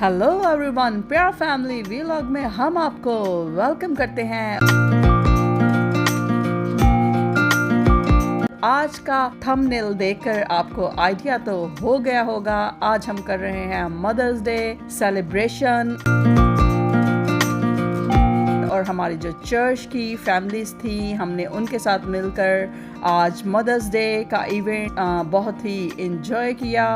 Hello everyone, प्यार family vlog में हम आपको वेलकम करते हैं। आज का थंबनेल देखकर आपको आइडिया तो हो गया होगा। आज हम कर रहे हैं मदर्स डे सेलिब्रेशन और हमारी जो चर्च की फैमिलीज थी, हमने उनके साथ मिलकर आज मदर्स डे का इवेंट बहुत ही एंजॉय किया।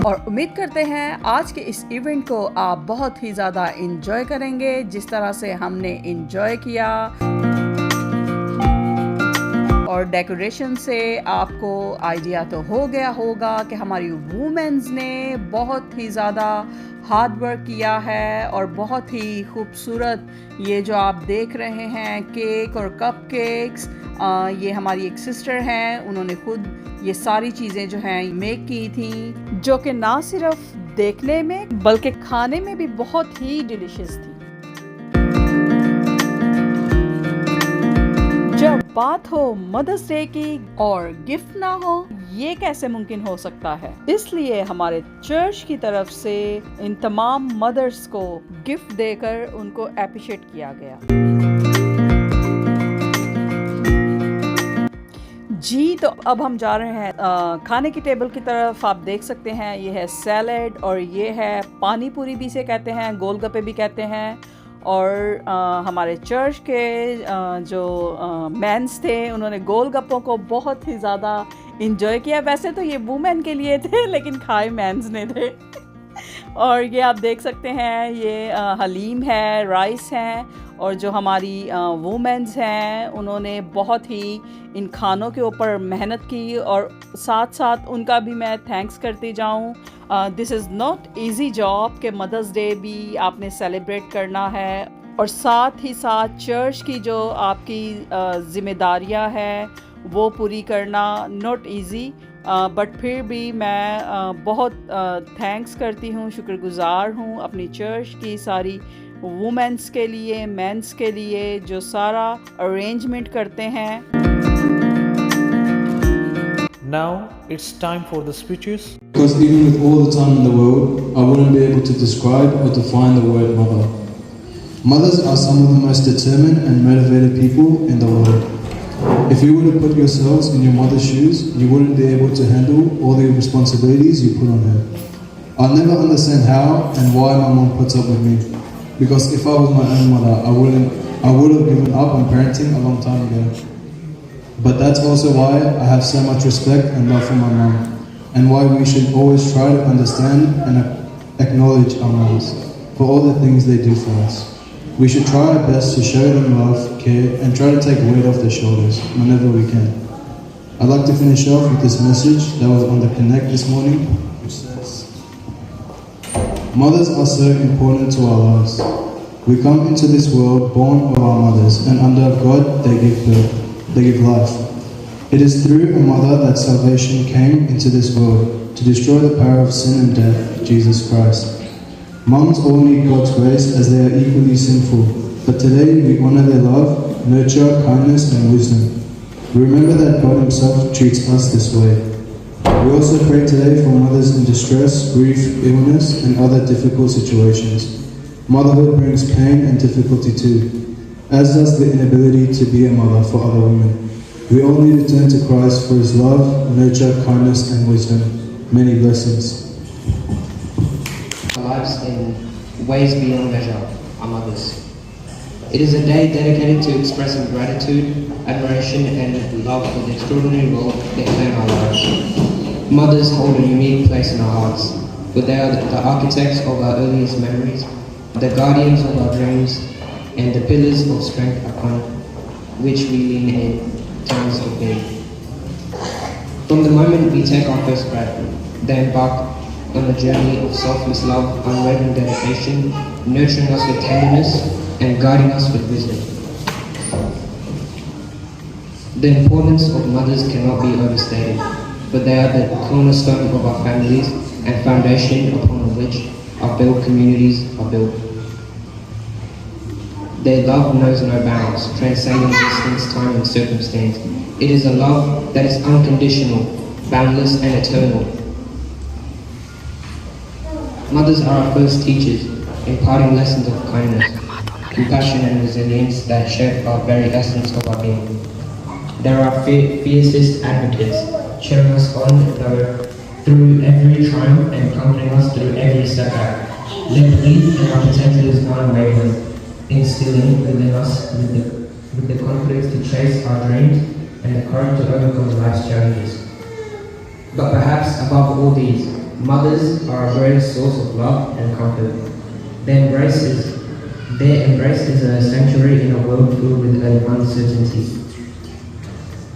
और उम्मीद करते हैं आज के इस इवेंट को आप बहुत ही ज़्यादा एंजॉय करेंगे जिस तरह से हमने एंजॉय किया। और डेकोरेशन से आपको आइडिया तो हो गया होगा कि हमारी वुमेन्स ने बहुत ही ज़्यादा हार्ड वर्क किया है और बहुत ही खूबसूरत ये जो आप देख रहे हैं केक और कप केक्स, ये हमारी एक सिस्टर हैं, उन्होंने खुद ये सारी चीज़ें जो हैं मेक की थी, जो कि ना सिर्फ देखने में बल्कि खाने में भी बहुत ही डिलीशियस थी। जब बात हो मदर्स डे की और गिफ्ट ना हो, ये कैसे मुमकिन हो सकता है। इसलिए हमारे चर्च की तरफ से इन तमाम मदर्स को गिफ्ट देकर उनको अप्रिशिएट किया गया। जी, तो अब हम जा रहे हैं खाने की टेबल की तरफ। आप देख सकते हैं ये है सैलेड और ये है पानी पूरी भी इसे कहते हैं, गोलगप्पे भी कहते हैं। और हमारे चर्च के जो मेंस थे, उन्होंने गोलगप्पों को बहुत ही ज़्यादा इंजॉय किया। वैसे तो ये वुमेन के लिए थे लेकिन खाए मेंस ने थे। और ये आप देख सकते हैं ये हलीम है, राइस हैं, और जो हमारी वुमेन्स हैं उन्होंने बहुत ही इन खानों के ऊपर मेहनत की। और साथ साथ उनका भी मैं थैंक्स करती जाऊँ। This is not easy job कि मदर्स डे भी आपने सेलिब्रेट करना है और साथ ही साथ चर्च की जो आपकी ज़िम्मेदारियाँ हैं वो पूरी करना नॉट ईजी। बट फिर भी मैं बहुत थैंक्स करती हूँ, शुक्रगुजार हूँ अपनी चर्च की सारी वुमेन्स के लिए, मेंस के लिए जो सारा अरेंजमेंट करते हैं। Now it's time for the speeches. Because even with all the time in the world, I wouldn't be able to describe or define the word mother. Mothers are some of the most determined and motivated people in the world. If you were to put yourselves in your mother's shoes, you wouldn't be able to handle all the responsibilities you put on her. I'll never understand how and why my mom puts up with me. Because if I was my own mother, I would have given up on parenting a long time ago. But that's also why I have so much respect and love for my mom, and why we should always try to understand and acknowledge our moms for all the things they do for us. We should try our best to show them love, care, and try to take weight off their shoulders whenever we can. I'd like to finish off with this message that was on the Connect this morning, which says, mothers are so important to our lives. We come into this world born of our mothers, and under God they give birth, they give life. It is through a mother that salvation came into this world to destroy the power of sin and death, Jesus Christ. Moms all need God's grace as they are equally sinful, but today we honor their love, nurture, kindness and wisdom. We remember that God Himself treats us this way. We also pray today for mothers in distress, grief, illness and other difficult situations. Motherhood brings pain and difficulty too, as does the inability to be a mother for other women. We all need to turn to Christ for His love, nurture, kindness and wisdom. Many blessings. Lives in ways beyond measure are mothers. It is a day dedicated to expressing gratitude, admiration and love for the extraordinary role they play in our lives. Mothers hold a unique place in our hearts, for they are the architects of our earliest memories, the guardians of our dreams, and the pillars of strength upon which we lean in times of need. From the moment we take our first breath, they embark on a journey of selfless love, unwavering dedication, nurturing us with tenderness and guiding us with wisdom. The importance of mothers cannot be overstated, but they are the cornerstone of our families and foundation upon which our built communities are built. Their love knows no bounds, transcending distance, time and circumstance. It is a love that is unconditional, boundless and eternal. Mothers are our first teachers, imparting lessons of kindness, compassion and resilience that shape our very essence of our being. They are our fiercest advocates, cheering us on through every triumph and comforting us through every setback. Their belief in our potential is unwavering, instilling within us with the confidence to chase our dreams and the courage to overcome life's challenges. But perhaps above all these, mothers are our greatest source of love and comfort. Their embrace is a sanctuary in a world filled with uncertainty.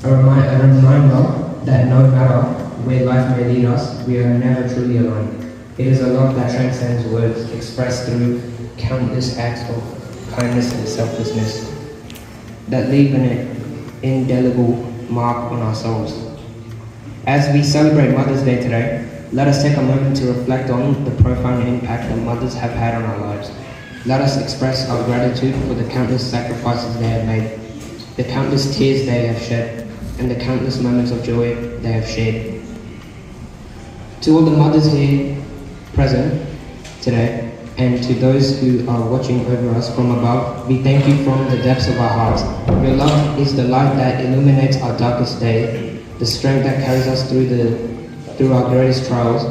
A reminder that no matter where life may lead us, we are never truly alone. It is a love that transcends words, expressed through countless acts of kindness and selflessness that leave an indelible mark on our souls. As we celebrate Mother's Day today, let us take a moment to reflect on the profound impact that mothers have had on our lives. Let us express our gratitude for the countless sacrifices they have made, the countless tears they have shed, and the countless moments of joy they have shared. To all the mothers here present today, and to those who are watching over us from above, we thank you from the depths of our hearts. Your love is the light that illuminates our darkest day, the strength that carries us through our greatest trials,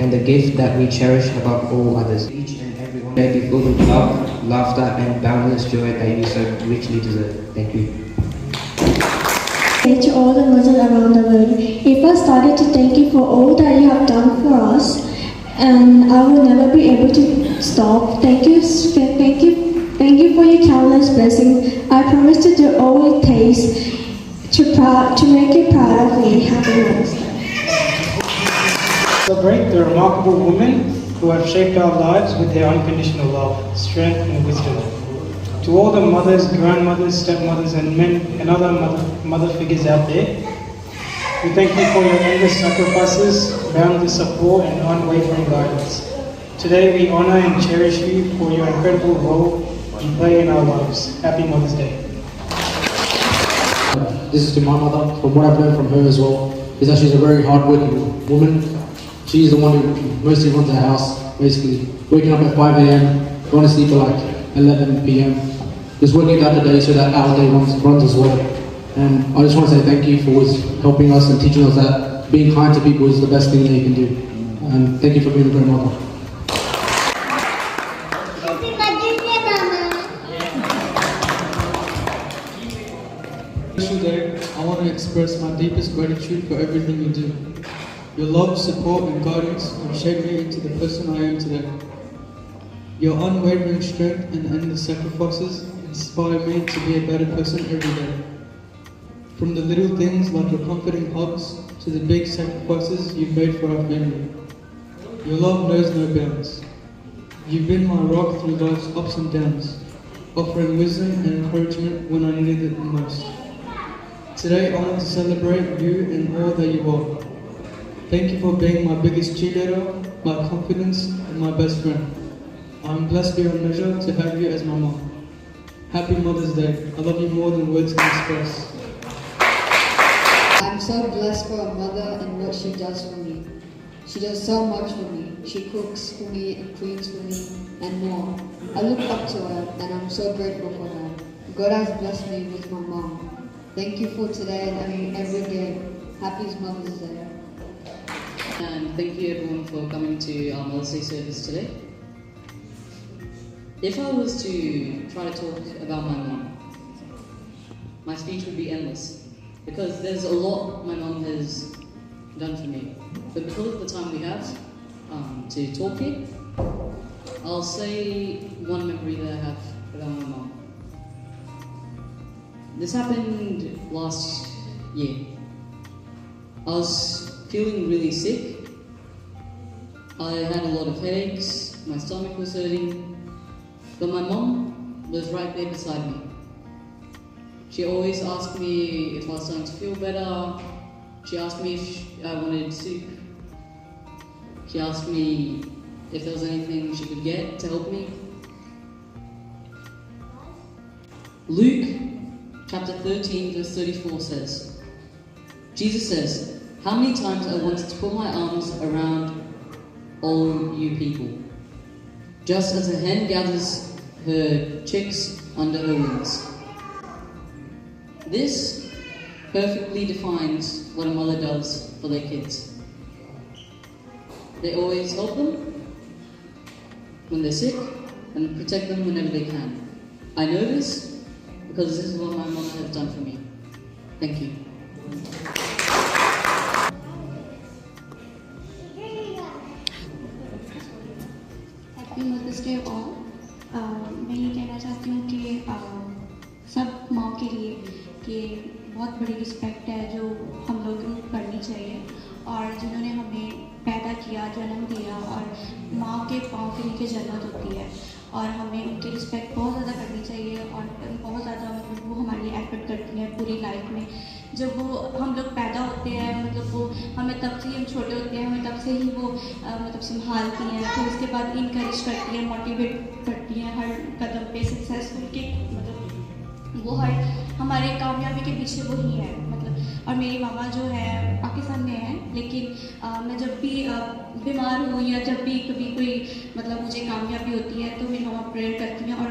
and the gift that we cherish above all others. Each and every one may be full of love, laughter, and boundless joy that you so richly deserve. Thank you. To all the mothers around the world, if I started to thank you for all that you have done for us, and I will never be able to stop. Thank you for your countless blessings. I promise to do all it takes to make you proud of me. Happy Mother's Day. Celebrate the remarkable women who have shaped our lives with their unconditional love, strength and wisdom. To all the mothers, grandmothers, stepmothers and other mother figures out there, we thank you for your endless sacrifices, boundless support and unwavering guidance. Today we honor and cherish you for your incredible role you play in our lives. Happy Mother's Day. This is to my mother. From what I've learned from her as well, is that she's a very hard-working woman. She's the one who mostly runs the house, basically waking up at 5 a.m, going to sleep at like 11 p.m, just working out the day so that our day runs as well. And I just want to say thank you for always helping us and teaching us that being kind to people is the best thing that you can do. And thank you for being a great mother. Today, I want to express my deepest gratitude for everything you do. Your love, support and guidance have shaped me into the person I am today. Your unwavering strength and endless sacrifices inspire me to be a better person every day. From the little things like your comforting hugs to the big sacrifices you've made for our family. Your love knows no bounds. You've been my rock through life's ups and downs, offering wisdom and encouragement when I needed it the most. Today I want to celebrate you and all that you are. Thank you for being my biggest cheerleader, my confidence and my best friend. I'm blessed beyond measure to have you as my mom. Happy Mother's Day. I love you more than words can express. I'm so blessed for a mother and what she does for me. She does so much for me. She cooks for me and cleans for me and more. I look up to her and I'm so grateful for her. God has blessed me with my mom. Thank you for today and every day. Happy Mother's Day. And thank you everyone for coming to our Mother's Day service today. If I was to try to talk about my mom, my speech would be endless. Because there's a lot my mom has done for me. But because of the time we have to talk here, I'll say one memory that I have about my mom. This happened last year. I was feeling really sick. I had a lot of headaches, my stomach was hurting, but my mom was right there beside me. She always asked me if I was starting to feel better. She asked me if I wanted soup. She asked me if there was anything she could get to help me. Luke chapter 13 verse 34 says, Jesus says, how many times I wanted to put my arms around all you people, just as a hen gathers her chicks under her wings. This perfectly defines what a mother does for their kids. They always help them when they're sick and protect them whenever they can. I know this because this is what my mother has done for me. Thank you. Happy mother's day all. मैं ये कहना चाहती हूँ कि सब माँ के लिए कि बहुत बड़ी रिस्पेक्ट है जो हम लोगों को करनी चाहिए, और जिन्होंने हमें पैदा किया, जन्म दिया, और माँ के पाँव के नीचे जन्नत होती है, और हमें उनकी रिस्पेक्ट बहुत ज़्यादा करनी चाहिए, और बहुत ज़्यादा मतलब वो हमारे लिए एफर्ट करती हैं पूरी लाइफ में। जब वो हम लोग पैदा होते हैं, मतलब वो हमें तब से ही हम छोटे होते हैं, हमें तब से ही वो मतलब संभालती हैं, फिर उसके बाद इनकरेज करती हैं, मोटिवेट करती हैं हर कदम पे सक्सेसफुल के, मतलब वो हर हमारे कामयाबी के पीछे वो ही है मतलब। और मेरी मामा जो है पाकिस्तान में है, लेकिन मैं जब भी बीमार हूँ या जब भी कभी कोई मतलब मुझे कामयाबी होती है तो मेरी मामा प्रेयर करती हैं और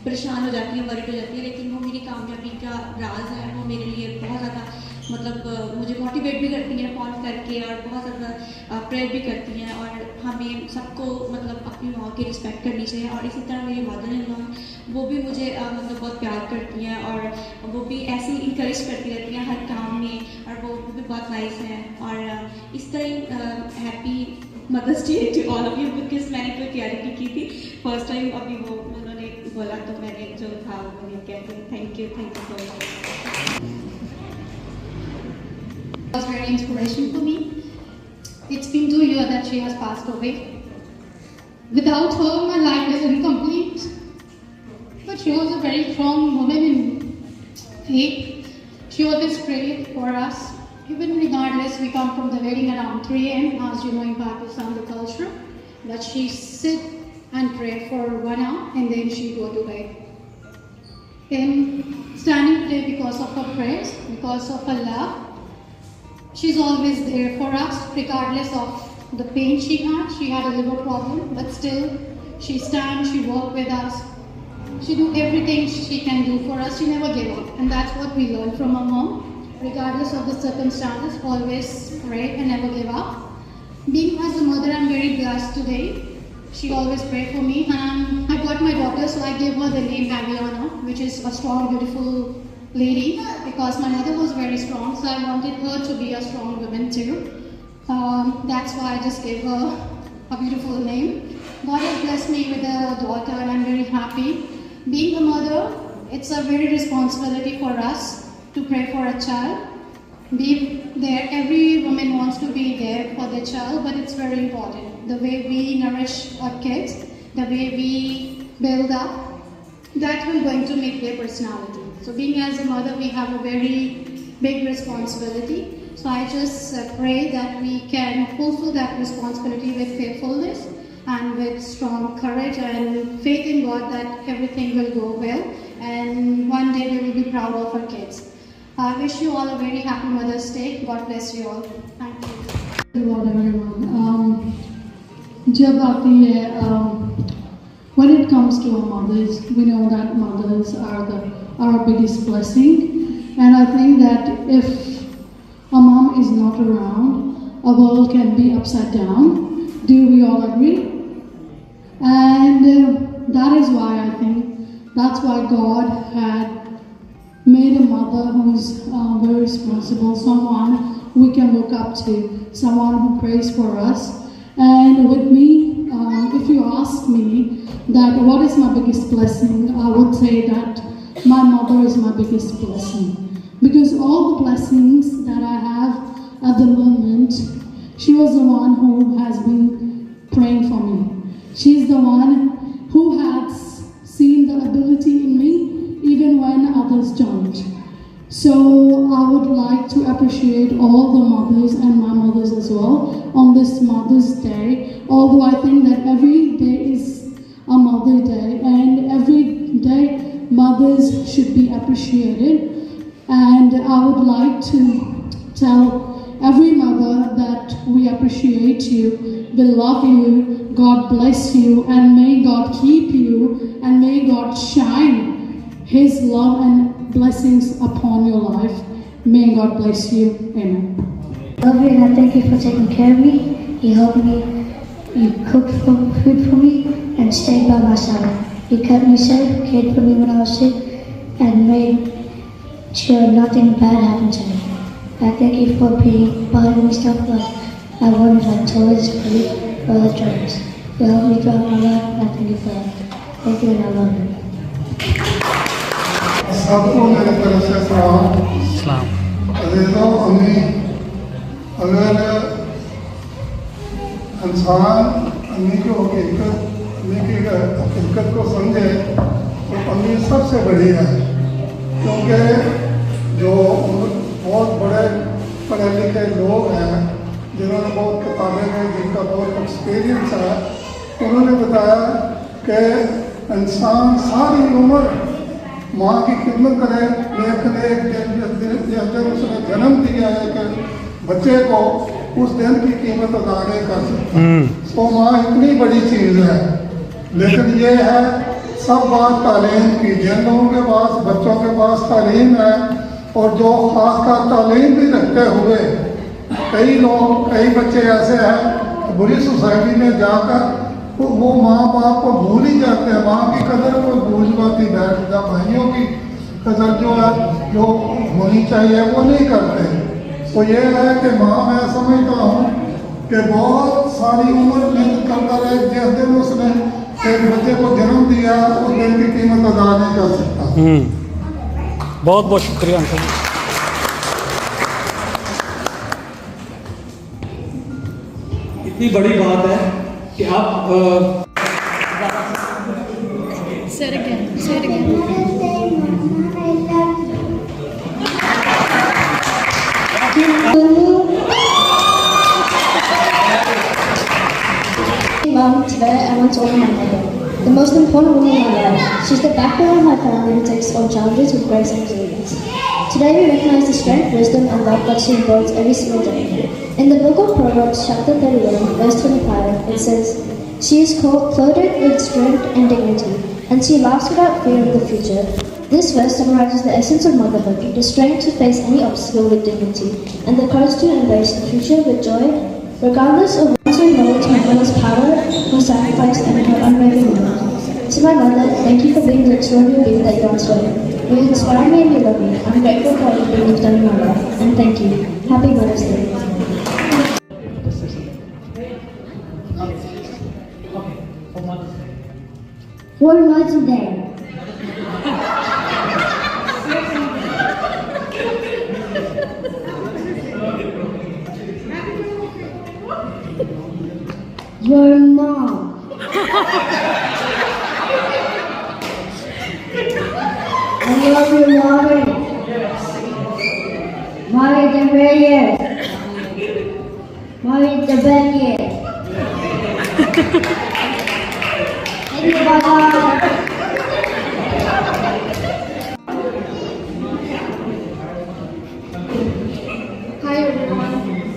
परेशान हो जाती हैं, वरीड हो जाती है, लेकिन वो मेरी कामयाबी का राज है। वो मेरे लिए बहुत ज़्यादा मतलब मुझे मोटिवेट भी करती हैं फ़ोन करके, और बहुत ज़्यादा प्रेयर भी करती हैं, और हमें सबको मतलब अपनी माँ की रिस्पेक्ट करनी चाहिए। और इसी तरह मेरी मदर इन लॉ वो भी मुझे मतलब बहुत प्यार करती हैं, और वो भी ऐसे ही इंकरेज करती रहती हैं हर काम में, और वो भी बहुत नाइस हैं। और इस तरह happy mother's day to all of you, because मैंने कोई तैयारी भी की थी फर्स्ट टाइम, अभी वो उन्होंने बोला तो मैंने जो था वो कहते हैं thank you so much. Was very inspirational for me. It's been 2 years that she has passed away. Without her, my life is incomplete. But she was a very strong woman in faith. She always prayed for us. Even regardless, we come from the wedding around 3 a.m. As you know, in Pakistan, the culture. But she sit and pray for 1 hour and then she go to bed. And standing today because of her prayers, because of her love, she's always there for us, regardless of the pain she had. She had a liver problem, but still, she stands, she works with us. She do everything she can do for us. She never gave up. And that's what we learned from our mom. Regardless of the circumstances, always pray and never give up. Being as a mother, I'm very blessed today. She always prayed for me. And I got my daughter, so I gave her the name Aviana, which is a strong, beautiful lady, because my mother was very strong, so I wanted her to be a strong woman too. That's why I just gave her a beautiful name. God has blessed me with a daughter and I'm very happy. Being a mother, it's a very responsibility for us to pray for a child. Be there, every woman wants to be there for their child, but it's very important. The way we nourish our kids, the way we build up, that will going to make their personality. So being as a mother, we have a very big responsibility. So I just pray that we can fulfill that responsibility with faithfulness and with strong courage and faith in God that everything will go well. And one day we will be proud of our kids. I wish you all a very happy Mother's Day. God bless you all. Thank you. Everyone. जब आती है when it comes to our mothers, we know that mothers are our biggest blessing, and I think that if a mom is not around, a world can be upside down. Do we all agree? And that is why I think that's why God had made a mother who's very responsible, someone we can look up to, someone who prays for us. And with me, if you ask me that what is my biggest blessing, I would say that my mother is my biggest blessing, because all the blessings that I have at the moment, she was the one who has been praying for me. She's the one who has seen the ability in me even when others don't. So I would like to appreciate all the mothers and my mothers as well on this Mother's Day, although I think that every day is a Mother Day, and every day mothers should be appreciated. And I would like to tell every mother we appreciate you, we love you, God bless you, and may God keep you, and may God shine His love and blessings upon your life. May God bless you. Amen. I love you and I thank you for taking care of me. You helped me, you cooked food for me, and stayed by my side. You kept me safe, cared for me when I was sick, and made sure nothing bad happened to me. I thank you for buying me stuff like I wanted, like toys, food, or electronics. You helped me throughout my life, and I thank you for that. Thank you and I love you. सबको मेरे तरफ से सलाम। अज़ीज़ों, अम्मी, अगर इंसान अम्मी की हकीकत को समझे तो अम्मी सबसे बड़ी है, क्योंकि जो बहुत बड़े पढ़े लिखे लोग हैं जिन्होंने बहुत किताबें में जिनका बहुत एक्सपीरियंस है, उन्होंने बताया कि इंसान सारी उम्र माँ की खिदमत करे, लेकिन एक जब उसने जन्म दिया है कि बच्चे को, उस दिन की कीमत अदा नहीं कर सकता। तो माँ इतनी बड़ी चीज़ है, लेकिन ये है सब बात तालीम की। जिन लोगों के पास बच्चों के पास तालीम है और जो खासकर तालीम भी रखते हुए कई बच्चे ऐसे हैं बुरी सोसाइटी में जाकर वो माँ बाप को भूल ही जाते हैं, माँ की कदर को भूल जाती बैठ जा, भाइयों की कदर जो है जो होनी चाहिए वो नहीं करते। तो ये है कि माँ मैं समझता हूँ कि बहुत सारी उम्र मेहनत करता रहे, जिस दिन उसने एक बच्चे को जन्म दिया उस दिन की कीमत अदा नहीं कर सकता। बहुत बहुत शुक्रिया अंकल। इतनी बड़ी बात है कि आप Say it again. Say it again. Mom, today I want to honor my mother, the most important woman in my life. She's the backbone of my family who takes on challenges with grace and resilience. Today we recognize the strength, wisdom, and love that she embodies every single day. In the book of Proverbs, chapter 31, verse 25, it says, "She is clothed with strength and dignity, and she laughs without fear of the future." This verse summarizes the essence of motherhood, the strength to face any obstacle with dignity, and the courage to embrace the future with joy, regardless of what we know to my mother's power, her sacrifice, and her unwavering love. To my mother, thank you for being the extraordinary being that you once were. You inspire me and you love me. I'm grateful for everything you've done in my life, and thank you. Happy Mother's Day. For Mother's Day. Your mom. I love you, Mommy. Mommy the Reyes. Mommy the Becky. Thank you, Baba. Hi everyone.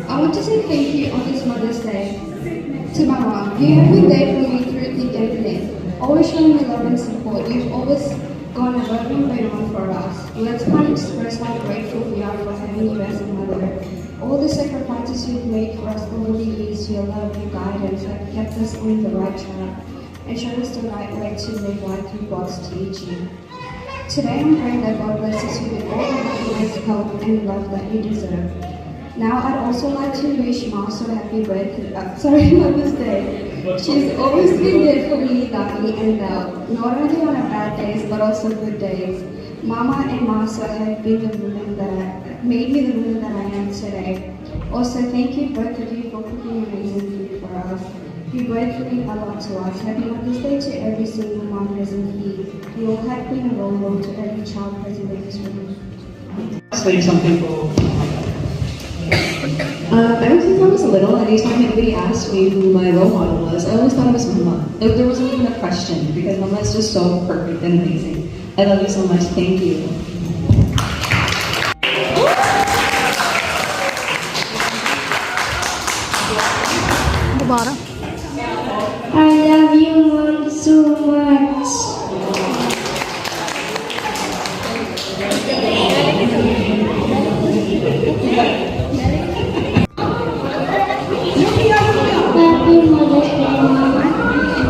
I want to say thank you on this Mother's Day to my mom. You have been there for me through thick and thin, always showing me love and support. You've always gone above and beyond for us. Words can't express how grateful we are for having you as a mother. All the sacrifices you've made for us over the years, your love, your guidance have kept us on the right track and shown us the right way to live life through God's teaching. Today I'm praying that God blesses you with all the happiness, health and love that you deserve. Now I'd also like to wish Maso happy Mother's Day. She's always been there for me, lovely and well, not only on our bad days but also good days. Mama and Maso have been the women that made me the woman that I am today. Also, thank you both of you for cooking amazing food for us. You both bring a lot to us. Happy Mother's Day to every single mom present here. You all have been a role model to every child present in this room. Say something for. Ever since I was little, anytime anybody asked me who my role model was, I always thought it was Mama. There wasn't even a question because Mama is just so perfect and amazing. I love you so much. Thank you. दोबारा। I love you, Mom, so much. Happy Mother's Day, Mom.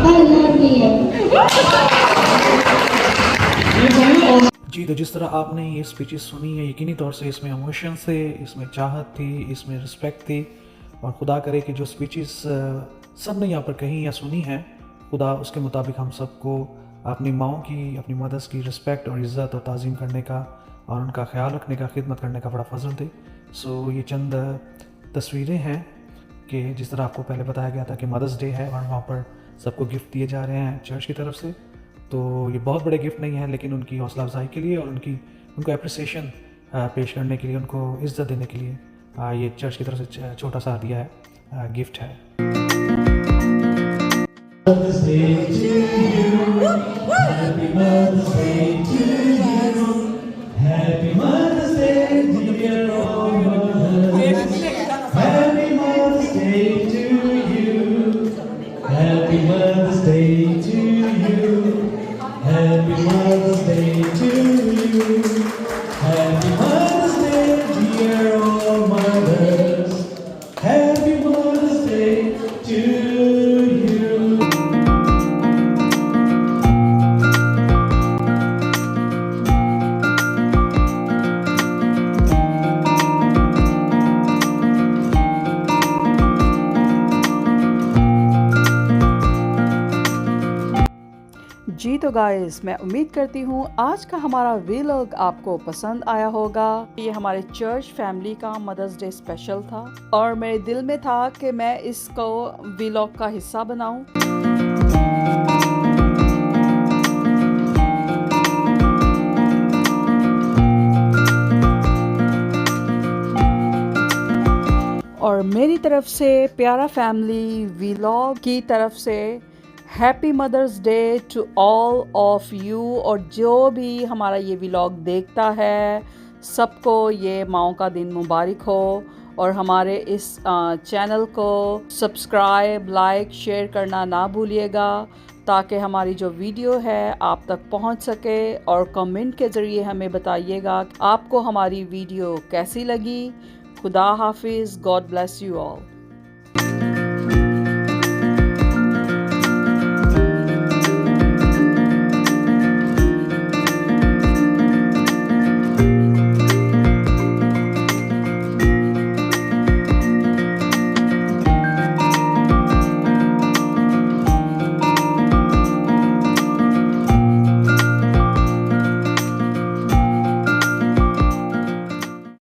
I love you. जी, तो जिस तरह आपने ये speeches सुनी है, यकीनी तौर से इसमें इमोशंस थे, इसमें चाहत थी, इसमें रिस्पेक्ट थी, और खुदा करे कि जो स्पीचेस सब ने यहाँ पर कही या सुनी हैं, खुदा उसके मुताबिक हम सबको अपनी माओं की, अपनी मदर्स की रिस्पेक्ट और इज़्ज़त और ताज़ीम करने का और उनका ख्याल रखने का, खिदमत करने का बड़ा फजल दे। सो ये चंद तस्वीरें हैं कि जिस तरह आपको पहले बताया गया था कि मदर्स डे है और वहाँ पर सबको गिफ्ट दिए जा रहे हैं चर्च की तरफ से। तो ये बहुत बड़े गिफ्ट नहीं हैं, लेकिन उनकी हौसला अफजाई के लिए और उनको अप्रिसिएशन पेश करने के लिए, उनको इज़्ज़त देने के लिए ये चर्च की तरफ से छोटा सा दिया है, गिफ्ट है। Mother's Day to you. Happy Mother's Day to you. Happy Mother's Day, dear all mothers. Happy Mother's Day to you. Happy Mother's Day to you. Happy Mother's Day to you. Happy Mother's Day, dear all mothers. Happy Mother's Day to you. जी तो guys, मैं उम्मीद करती हूँ आज का हमारा vlog आपको पसंद आया होगा। ये हमारे चर्च फैमिली का मदर्स डे स्पेशल था और मेरे दिल में था कि मैं इसको व्लॉग का हिस्सा बनाऊं। और मेरी तरफ से प्यारा फैमिली व्लॉग की तरफ से happy mother's day to all of you. और जो भी हमारा ये व्लॉग देखता है, सबको ये माओं का दिन मुबारक हो। और हमारे इस चैनल को सब्सक्राइब, लाइक, शेयर करना ना भूलिएगा ताकि हमारी जो वीडियो है आप तक पहुंच सके। और कमेंट के ज़रिए हमें बताइएगा आपको हमारी वीडियो कैसी लगी। खुदा हाफिज़, गॉड ब्लेस यू ऑल।